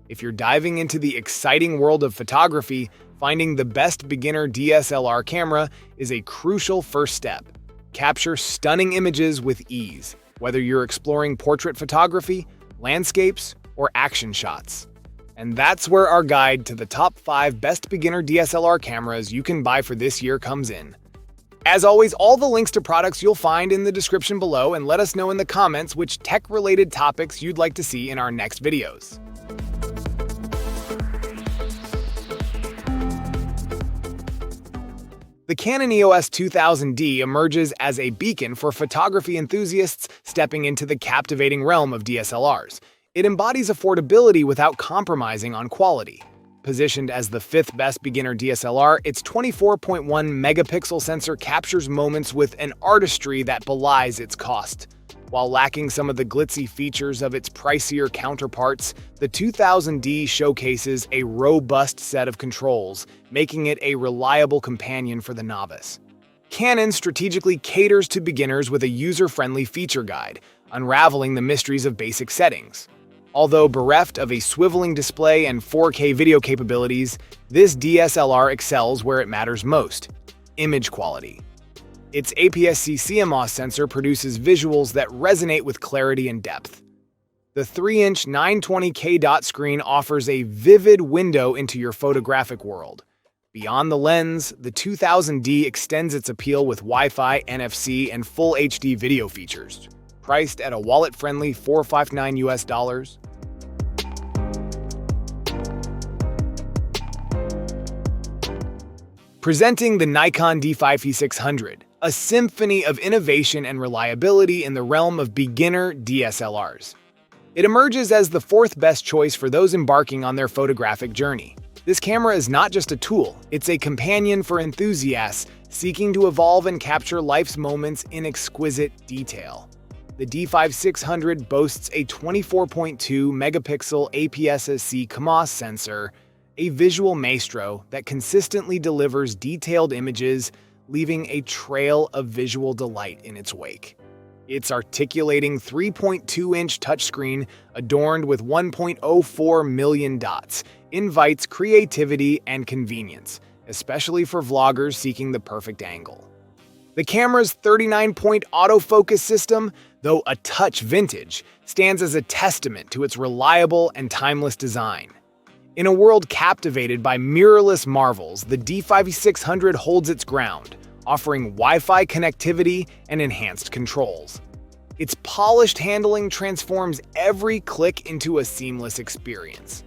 If you're diving into the exciting world of photography, finding the best beginner DSLR camera is a crucial first step. Capture stunning images with ease, whether you're exploring portrait photography, landscapes, or action shots. And that's where our guide to the top 5 best beginner DSLR cameras you can buy for this year comes in. As always, all the links to products you'll find in the description below, and let us know in the comments which tech-related topics you'd like to see in our next videos. The Canon EOS 2000D emerges as a beacon for photography enthusiasts stepping into the captivating realm of DSLRs. It embodies affordability without compromising on quality. Positioned as the 5th best beginner DSLR, its 24.1 megapixel sensor captures moments with an artistry that belies its cost. While lacking some of the glitzy features of its pricier counterparts, the 2000D showcases a robust set of controls, making it a reliable companion for the novice. Canon strategically caters to beginners with a user-friendly feature guide, unraveling the mysteries of basic settings. Although bereft of a swiveling display and 4K video capabilities, this DSLR excels where it matters most: image quality. Its APS-C CMOS sensor produces visuals that resonate with clarity and depth. The 3-inch 920K dot screen offers a vivid window into your photographic world. Beyond the lens, the 2000D extends its appeal with Wi-Fi, NFC, and full HD video features. Priced at a wallet-friendly $459. Presenting the Nikon D5E600, a symphony of innovation and reliability in the realm of beginner DSLRs. It emerges as the 4th best choice for those embarking on their photographic journey. This camera is not just a tool, it's a companion for enthusiasts seeking to evolve and capture life's moments in exquisite detail. The D5E600 boasts a 24.2 megapixel APS-C CMOS sensor, a visual maestro that consistently delivers detailed images, leaving a trail of visual delight in its wake. Its articulating 3.2-inch touchscreen, adorned with 1.04 million dots, invites creativity and convenience, especially for vloggers seeking the perfect angle. The camera's 39-point autofocus system, though a touch vintage, stands as a testament to its reliable and timeless design. In a world captivated by mirrorless marvels, the D5E600 holds its ground, offering Wi-Fi connectivity and enhanced controls. Its polished handling transforms every click into a seamless experience.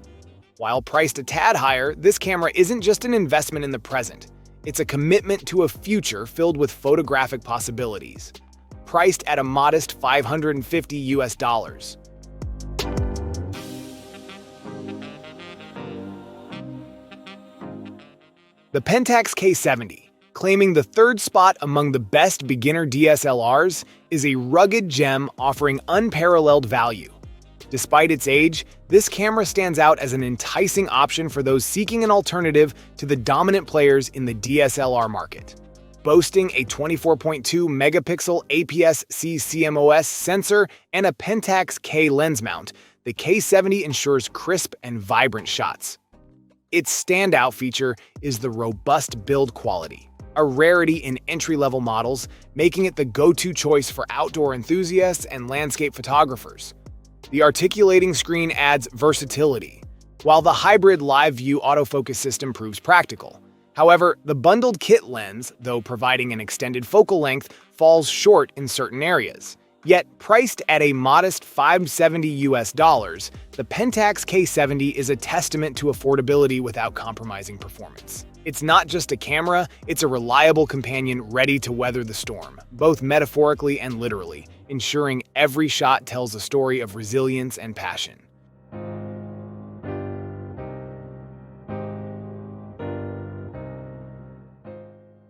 While priced a tad higher, this camera isn't just an investment in the present. It's a commitment to a future filled with photographic possibilities. Priced at a modest $550. The Pentax K70, claiming the 3rd spot among the best beginner DSLRs, is a rugged gem offering unparalleled value. Despite its age, this camera stands out as an enticing option for those seeking an alternative to the dominant players in the DSLR market. Boasting a 24.2 megapixel APS-C CMOS sensor and a Pentax K lens mount, the K70 ensures crisp and vibrant shots. Its standout feature is the robust build quality, a rarity in entry-level models, making it the go-to choice for outdoor enthusiasts and landscape photographers. The articulating screen adds versatility, while the hybrid live view autofocus system proves practical. However, the bundled kit lens, though providing an extended focal length, falls short in certain areas. Yet, priced at a modest $570, the Pentax K70 is a testament to affordability without compromising performance. It's not just a camera, it's a reliable companion ready to weather the storm, both metaphorically and literally, ensuring every shot tells a story of resilience and passion.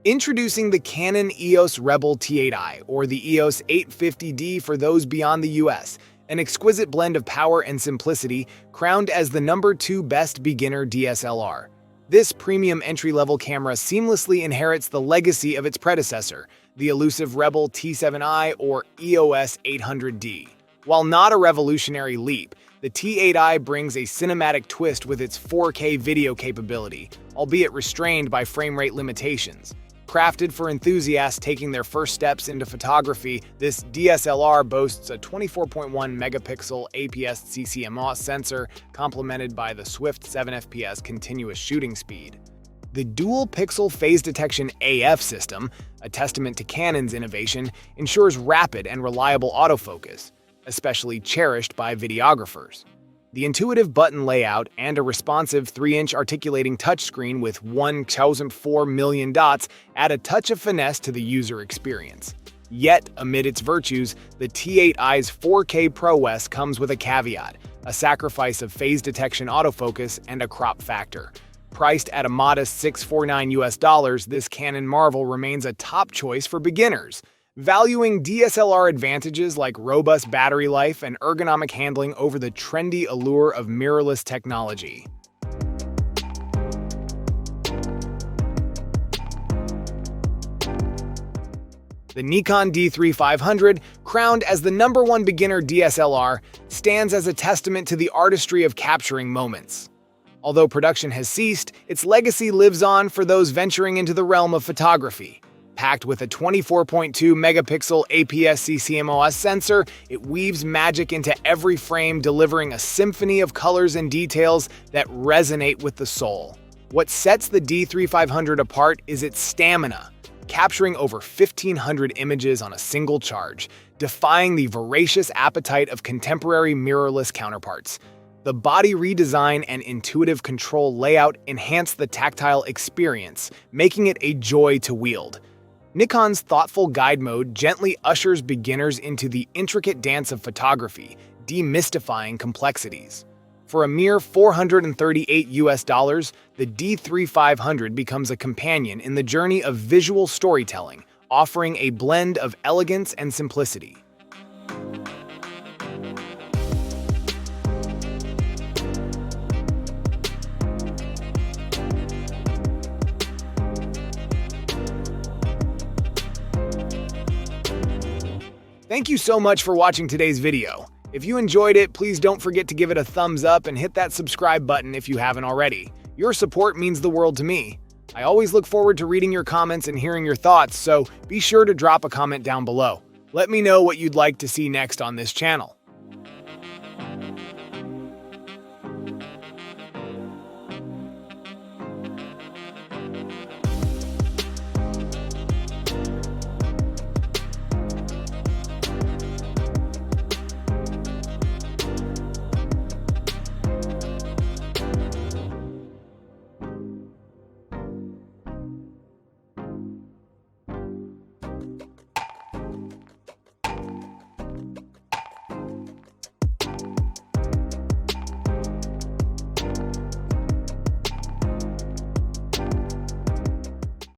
Introducing the Canon EOS Rebel T8i, or the EOS 850D for those beyond the US, an exquisite blend of power and simplicity, crowned as the number 2 best beginner DSLR. This premium entry-level camera seamlessly inherits the legacy of its predecessor, the elusive Rebel T7i or EOS 800D. While not a revolutionary leap, The T8i brings a cinematic twist with its 4K video capability, albeit restrained by frame rate limitations. Crafted for enthusiasts taking their first steps into photography, this DSLR boasts a 24.1 megapixel APS-C CMOS sensor, complemented by the swift 7 FPS continuous shooting speed. The dual-pixel phase detection AF system, a testament to Canon's innovation, ensures rapid and reliable autofocus, especially cherished by videographers. The intuitive button layout and a responsive 3-inch articulating touchscreen with 1,004 million dots add a touch of finesse to the user experience. Yet, amid its virtues, the T8i's 4K prowess comes with a caveat, a sacrifice of phase detection autofocus and a crop factor. Priced at a modest $649, this Canon marvel remains a top choice for beginners, valuing DSLR advantages like robust battery life and ergonomic handling over the trendy allure of mirrorless technology. The Nikon D3500, crowned as the #1 beginner DSLR, stands as a testament to the artistry of capturing moments. Although production has ceased, its legacy lives on for those venturing into the realm of photography. Packed with a 24.2 megapixel APS-C CMOS sensor, it weaves magic into every frame, delivering a symphony of colors and details that resonate with the soul. What sets the D3500 apart is its stamina, capturing over 1,500 images on a single charge, defying the voracious appetite of contemporary mirrorless counterparts. The body redesign and intuitive control layout enhance the tactile experience, making it a joy to wield. Nikon's thoughtful guide mode gently ushers beginners into the intricate dance of photography, demystifying complexities. For a mere $438, the D3500 becomes a companion in the journey of visual storytelling, offering a blend of elegance and simplicity. Thank you so much for watching today's video. If you enjoyed it, please don't forget to give it a thumbs up and hit that subscribe button if you haven't already. Your support means the world to me. I always look forward to reading your comments and hearing your thoughts, so be sure to drop a comment down below. Let me know what you'd like to see next on this channel.